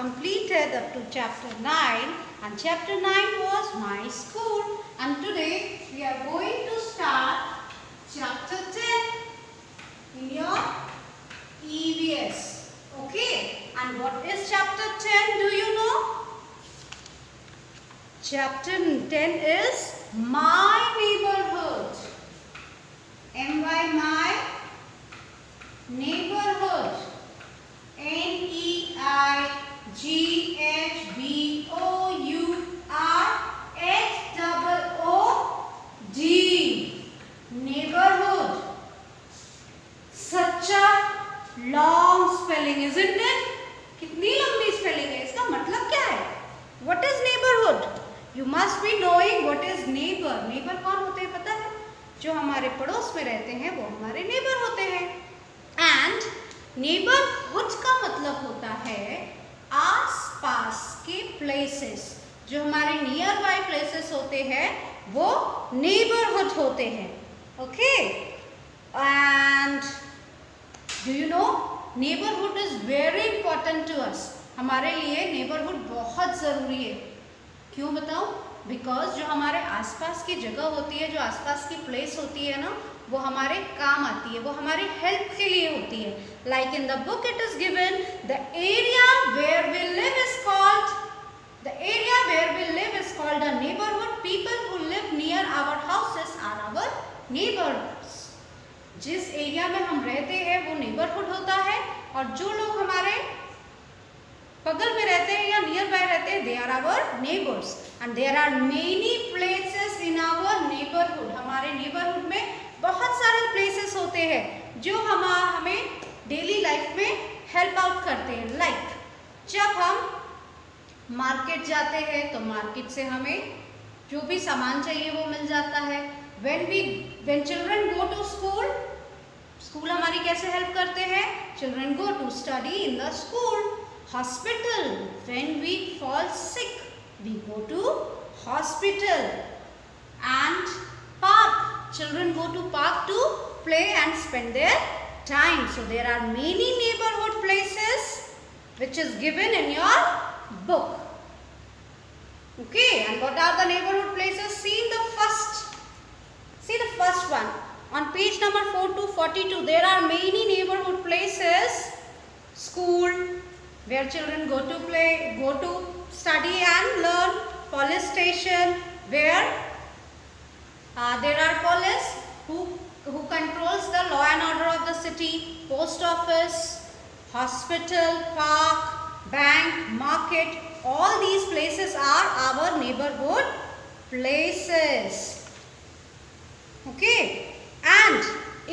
completed up to chapter 9, and chapter 9 was my school, and today we are going to start chapter 10 in your EVS. Okay, and what is chapter 10? Do you know? Chapter 10 is My Neighborhood. M-Y, my neighborhood. N-E-I-G-H-B-O-U-R-H-O-O-D. Neighborhood. Such a long spelling, isn't it? कितनी लंबी spelling है? इसका मतलब क्या है? What is neighborhood? You must be knowing what is neighbor. Neighbor कौन होते हैं पता है? जो हमारे पड़ोस में रहते हैं वो हमारे नेबर होते हैं. एंड नेबरहुड का मतलब होता है आस-पास के प्लेसेस. जो हमारे नियर बाय प्लेसेस होते हैं वो नेबरहुड होते हैं. Okay, and do you know neighbourhood is very important to us. हमारे लिए नेबरहुड बहुत ज़रूरी है. क्यों बताऊं? बिकॉज जो हमारे आसपास की जगह होती है, जो आसपास की प्लेस होती है ना, वो हमारे काम आती है, वो हमारी हेल्प के लिए होती है. Like in the book it is given the area where we live is called a neighbourhood. People who live near our houses are our neighbours. जिस एरिया में हम रहते हैं वो नेबरहुड होता है, और जो लोग हमारे बगल में रहते हैं या नियर बाय रहते हैं, they are our neighbours. And there are many places in our neighbourhood. हमारे नेबरहुड में बहुत सारे प्लेसेस होते हैं जो हमें डेली लाइफ में हेल्प आउट करते हैं. लाइक जब हम मार्केट जाते हैं तो मार्केट से हमें जो भी सामान चाहिए वो मिल जाता है. when children go to school हमारी कैसे हेल्प करते हैं? Children go to study in the school. Hospital, when we fall sick, we go to hospital. And park, children go to park to play and spend their time. So there are many neighborhood places which is given in your book. Okay, and what are the neighborhood places? See the first one. On page number 4 to 42, there are many neighborhood places. School, where children go to play, go to study and learn. Police station, where there are police who controls the law and order of the city. Post office, hospital, park, bank, market, all these places are our neighborhood places. Okay, and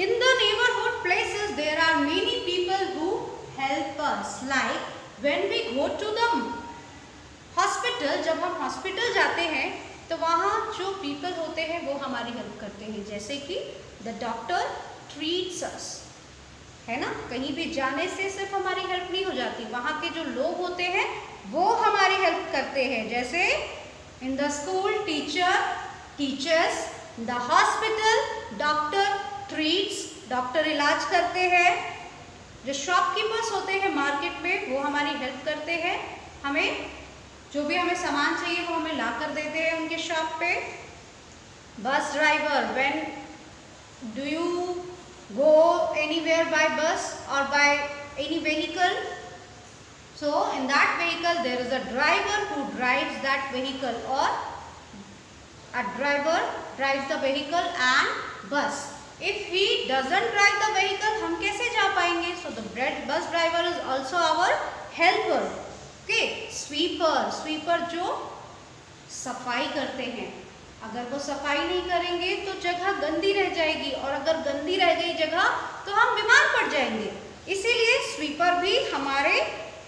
in the neighborhood places there are many people who help us. Like when we go to the hospital, जब हम hospital जाते हैं तो वहाँ जो people होते हैं वो हमारी हेल्प करते हैं. जैसे कि द डॉक्टर ट्रीट्स अस, है ना. कहीं भी जाने से सिर्फ हमारी हेल्प नहीं हो जाती, वहाँ के जो लोग होते हैं वो हमारी हेल्प करते हैं. जैसे इन the school teachers, the hospital doctor treats, doctor इलाज करते हैं. जो शॉपकीपर्स होते हैं मार्केट में वो हमारी हेल्प करते हैं. हमें जो भी हमें सामान चाहिए वो हमें ला कर देते हैं उनके शॉप पे. Bus driver, when do you go anywhere by bus or by any vehicle, so in that vehicle there is a driver who drives that vehicle, or a driver drives the vehicle and bus. If he doesn't drive the vehicle, हम कैसे जा पाएंगे? So the bus driver is also our helper. Okay, sweeper जो सफाई करते हैं. अगर वो सफाई नहीं करेंगे तो जगह गंदी रह जाएगी, और अगर गंदी रह गई जगह तो हम बीमार पड़ जाएंगे. इसीलिए स्वीपर भी हमारे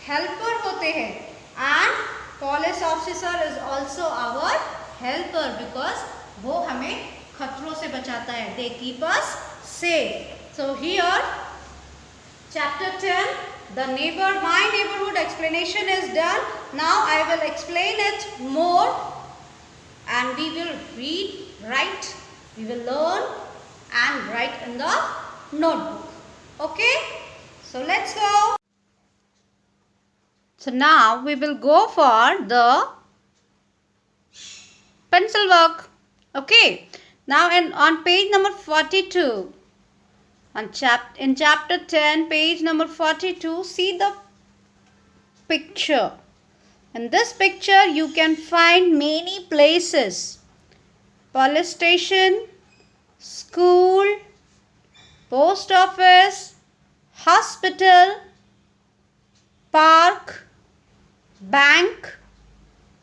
हेल्पर होते हैं. And police officer is also our helper, because वो हमें खतरों से बचाता है. They keep us safe. So here chapter 10, my neighborhood explanation is done. Now I will explain it more, and we will read, write, we will learn and write in the notebook. Okay, so let's go. So now we will go for the pencil work. Okay. Now on page number 42, in chapter 10, page number 42, see the picture. In this picture, you can find many places. Police station, school, post office, hospital, park, bank,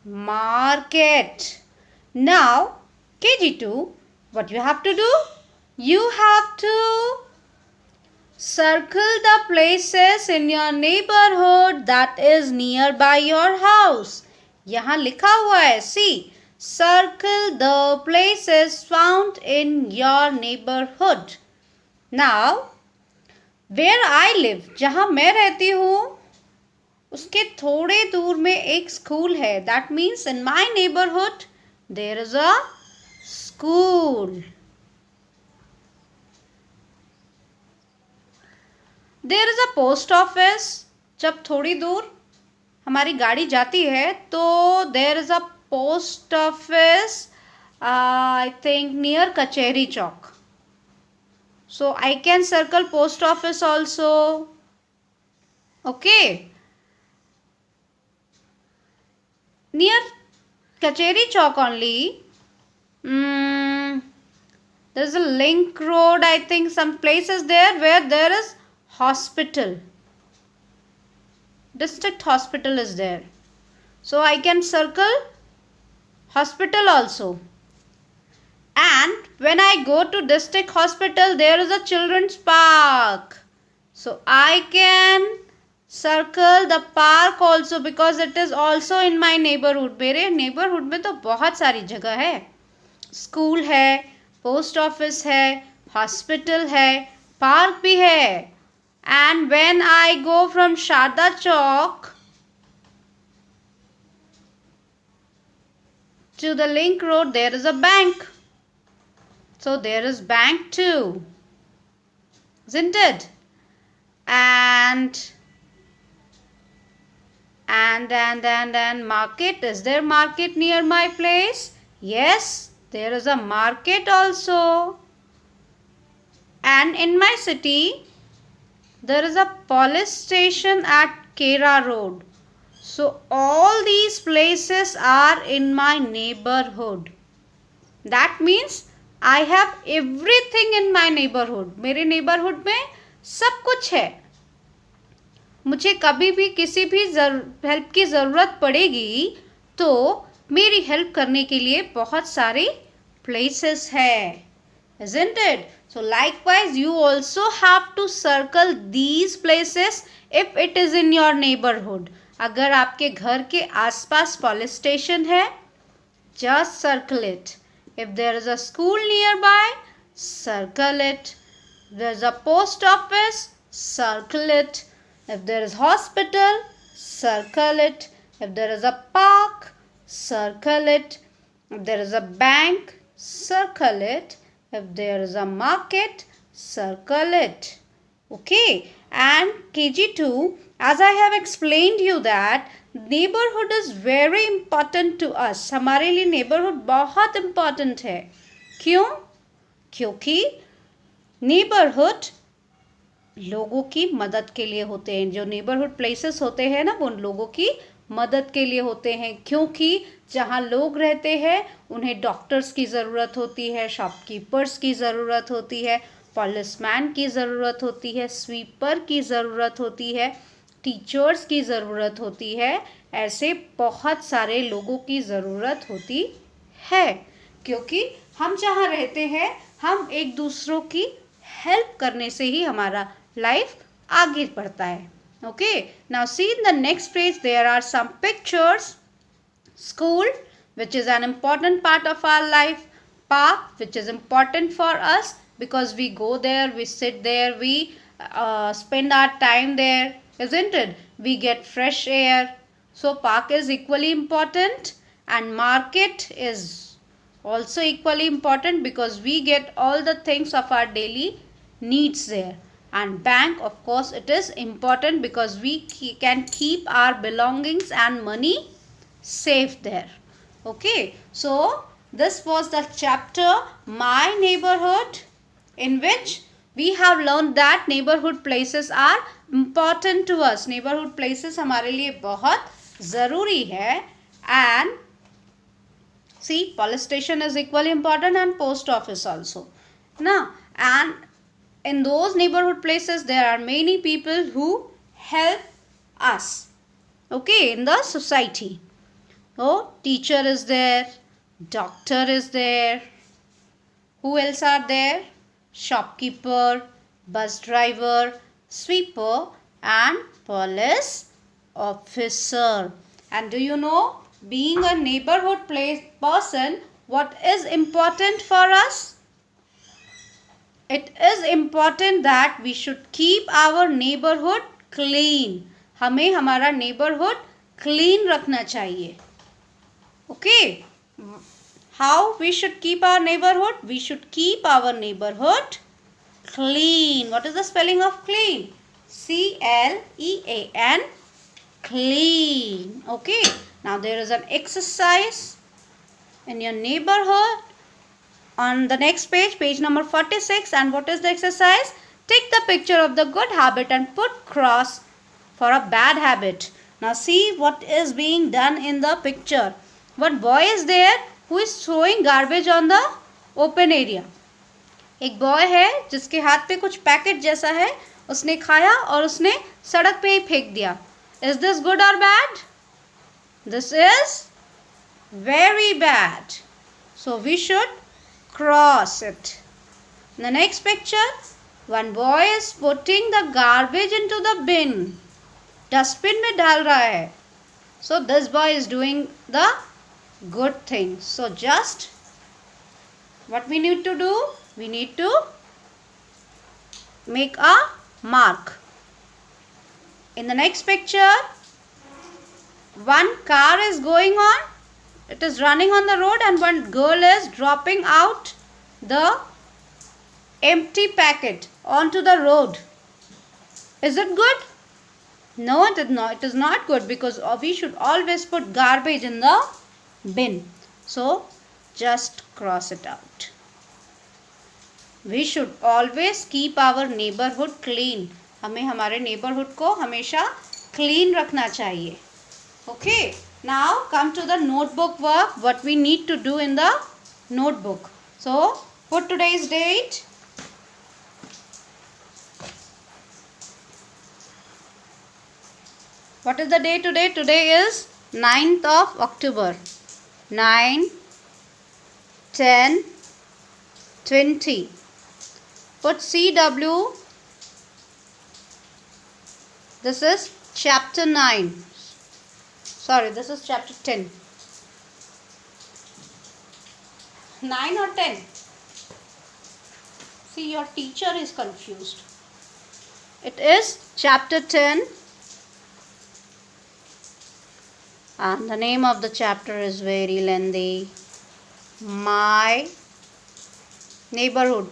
market. Now, KG2, what you have to do? You have to circle the places in your neighborhood that is nearby your house. यहाँ लिखा हुआ है, see, circle the places found in your neighborhood. Now, where I live, जहाँ मैं रहती हूँ, उसके थोड़े दूर में एक स्कूल है. That means in my neighborhood there is a school. There is a post office. जब थोड़ी दूर हमारी गाड़ी जाती है तो there is a post office, I think near Kacheri Chowk. So I can circle post office also. Okay. Near Kacheri Chowk only. There is a link road, I think some places there where there is hospital. District hospital is there. So I can circle hospital also. And when I go to district hospital, there is a children's park. So I can circle the park also because it is also in my neighborhood. मेरे neighborhood में तो बहुत सारी जगह है. School है, post office है, hospital है, park भी है. And when I go from Sharda Chowk to the link road, there is a bank. So there is bank too, isn't it? And market. Is there market near my place? Yes, there is a market also. And in my city, there is a police station at Kera Road. So all these places are in my neighborhood. That means I have everything in my neighborhood. मेरे neighborhood में सब कुछ है. मुझे कभी भी किसी भी हेल्प की ज़रूरत पड़ेगी तो मेरी हेल्प करने के लिए बहुत सारे places है. Isn't it? So likewise you also have to circle these places if it is in your neighborhood. अगर आपके घर के आसपास police station है, just circle it. If there is a school nearby, circle it. If there is a post office, circle it. If there is hospital, circle it. If there is a park, circle it. If there is a bank, circle it. If there is a market, circle it. Okay. And KG2, as I have explained you that neighborhood is very important to us. हमारे लिए neighborhood बहुत important है. क्यों? क्योंकि neighborhood लोगों की मदद के लिए होते हैं. जो neighborhood places होते हैं ना, वो लोगों की मदद के लिए होते हैं. क्योंकि जहाँ लोग रहते हैं उन्हें डॉक्टर्स की ज़रूरत होती है, शॉपकीपर्स की ज़रूरत होती है, पुलिसमैन की ज़रूरत होती है, स्वीपर की ज़रूरत होती है, टीचर्स की ज़रूरत होती है. ऐसे बहुत सारे लोगों की ज़रूरत होती है. क्योंकि हम जहाँ रहते हैं हम एक दूसरों की हेल्प करने से ही हमारा लाइफ आगे बढ़ता है. Okay, now see in the next page there are some pictures. School, which is an important part of our life. Park, which is important for us because we go there, we sit there, we spend our time there, isn't it? We get fresh air. So park is equally important, and market is also equally important because we get all the things of our daily needs there. And bank, of course, it is important because we can keep our belongings and money safe there. Okay, so this was the chapter My Neighborhood, in which we have learned that neighborhood places are important to us. Neighborhood places हमारे लिए बहुत ज़रूरी है. And see, police station is equally important and post office also. Now, and in those neighborhood places there are many people who help us, okay, in the society. Oh, teacher is there, doctor is there. Who else are there? Shopkeeper, bus driver, sweeper and police officer. And do you know, being a neighborhood person, what is important for us? It is important that we should keep our neighborhood clean. हमें हमारा neighborhood clean रखना चाहिए. Okay. How we should keep our neighborhood? We should keep our neighborhood clean. What is the spelling of clean? C-L-E-A-N. Clean. Okay. Now there is an exercise in your neighborhood. On the next page, page number 46. And what is the exercise? Take the picture of the good habit and put cross for a bad habit. Now see what is being done in the picture. One boy is there who is throwing garbage on the open area. एक boy है जिसके हाथ पे कुछ packet जैसा है, उसने खाया और उसने सड़क पे ही फेंक दिया. Is this good or bad? This is very bad. So we should cross it. In the next picture, one boy is putting the garbage into the bin. Dustbin में डाल रहा है. So this boy is doing the good thing. So just what we need to do? We need to make a mark. In the next picture, one car is going on. It is running on the road and one girl is dropping out the empty packet onto the road. Is it good? No, it is not. It is not good because we should always put garbage in the bin. So just cross it out. We should always keep our neighborhood clean. हमें हमारे neighborhood को हमेशा clean रखना चाहिए. Okay. Now come to the notebook work. What we need to do in the notebook. So put today's date. What is the day today? Today is 9th of October. 9, 10, 20. Put CW. This is chapter 9. Sorry, this is chapter 10. 9 or 10? See, your teacher is confused. It is chapter 10. And the name of the chapter is very lengthy. My neighborhood.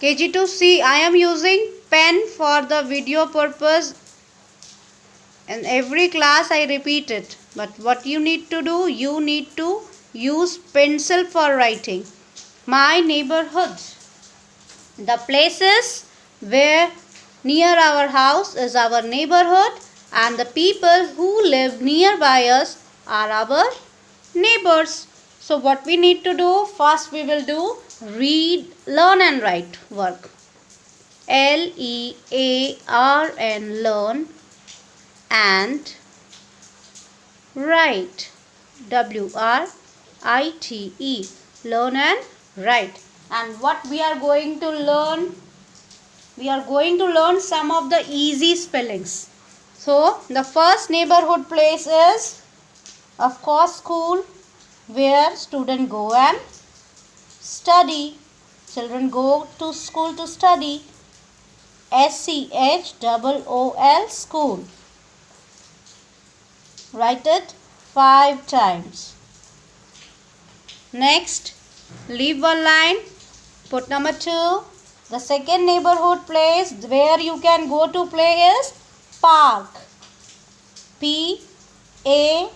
KG2C, I am using pen for the video purpose. In every class I repeat it. But what you need to do, you need to use pencil for writing. My neighborhood. The places where near our house is our neighborhood. And the people who live nearby us are our neighbors. So what we need to do, first we will do read, learn and write work. L-E-A-R-N, learn, and write, W-R-I-T-E, learn and write. And what we are going to learn? We are going to learn some of the easy spellings. So the first neighborhood place is, of course, school, where students go and study. Children go to school to study. S-C-H-O-O-L, school. Write it 5 times. Next, leave one line. Put number 2. The second neighborhood place where you can go to play is park. P-A-R-K,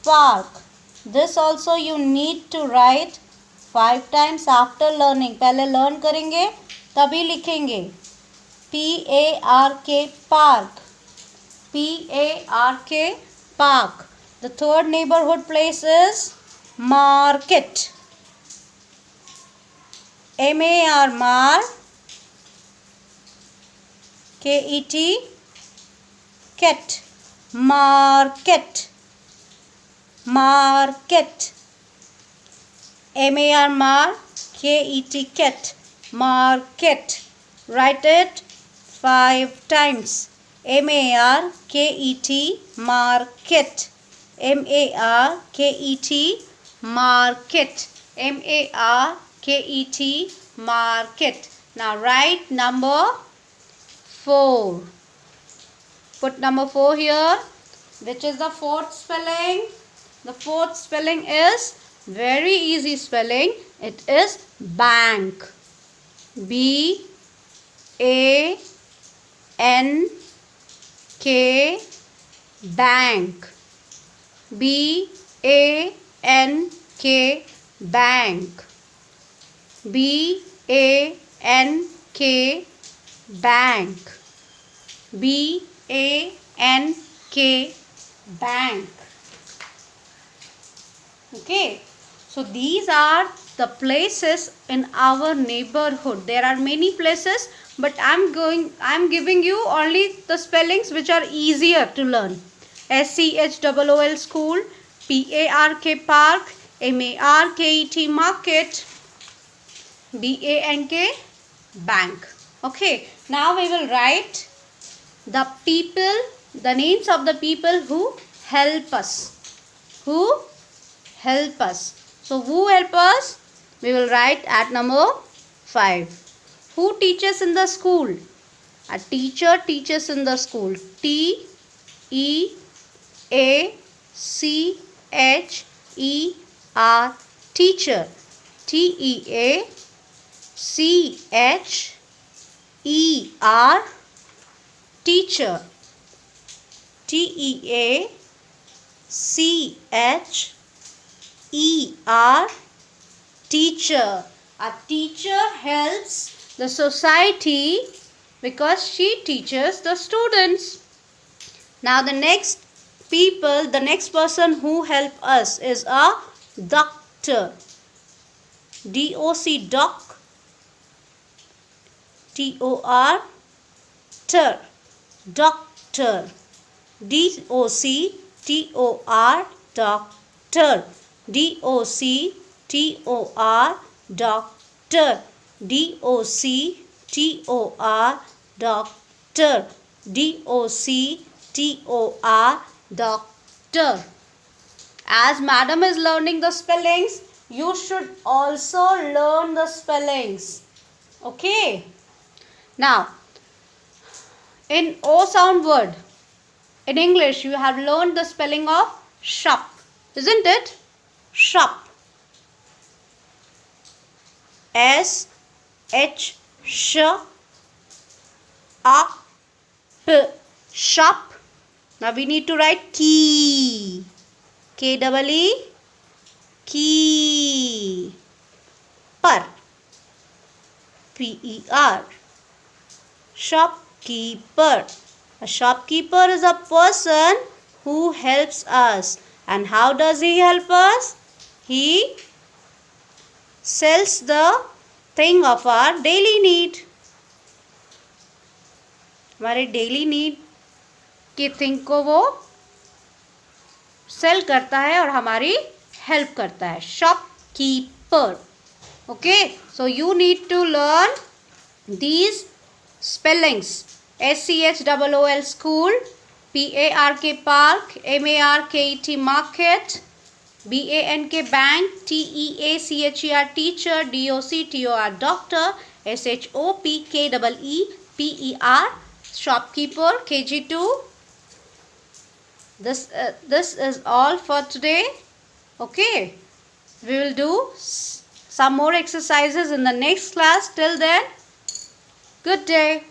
park. This also you need to write 5 times after learning. पहले learn करेंगे तभी लिखेंगे. P-A-R-K, park. P-A-R-K, park. The third neighborhood place is market. M-A-R, mar. K-E-T, ket. Market. Market. M-A-R, mar. K-E-T, ket. Market. Write it 5 times. M-A-R-K-E-T, market. M-A-R-K-E-T, market. M-A-R-K-E-T, market. Now write number 4. Put number 4 here. Which is the fourth spelling? The fourth spelling is very easy spelling. It is bank. B-A-N-K, bank. B-A-N-K, bank. B-A-N-K, bank. B-A-N-K, bank. Okay. So these are the places in our neighborhood. There are many places, but I'm giving you only the spellings which are easier to learn. S-C-H-O-O-L, school. P-A-R-K, park. M-A-R-K-E-T, market. B-A-N-K, bank. Okay. Now we will write the people, the names of the people who help us. Who help us. So who help us? We will write at number 5. Who teaches in the school? A teacher teaches in the school. T-E-A-C-H-E-R, teacher. T-E-A-C-H-E-R, teacher. T-E-A-C-H-E-R, teacher. A teacher helps the society because she teaches the students. Now the next person who help us is a doctor. D-O-C, doc. T-O-R, ter, doctor. D-O-C-T-O-R, doctor. D-O-C-T-O-R, doctor. D-O-C-T-O-R, doctor. D-O-C-T-O-R, doctor. As madam is learning the spellings, you should also learn the spellings. Okay. Now, in O sound word, in English, you have learned the spelling of shop, isn't it? Shop. S-H-Sh-A-P. Shop. Now we need to write key. K-E-E. Key. Per. P-E-R. Shopkeeper. A shopkeeper is a person who helps us. And how does he help us? He sells the thing of our daily need. हमारे daily need के thing को वो cell करता है और हमारी help करता है. Shopkeeper. Okay, so you need to learn these spellings. S-C-H-O-O-L, school. P-A-R-K, park. M-A-R-K-E-T, market. B-A-N-K, bank. T-E-A-C-H-E-R, teacher. D-O-C-T-O-R, doctor. S-H-O-P-K-E-E-P-E-R, shopkeeper. KG2. This is all for today. Okay, we will do some more exercises in the next class. Till then, good day.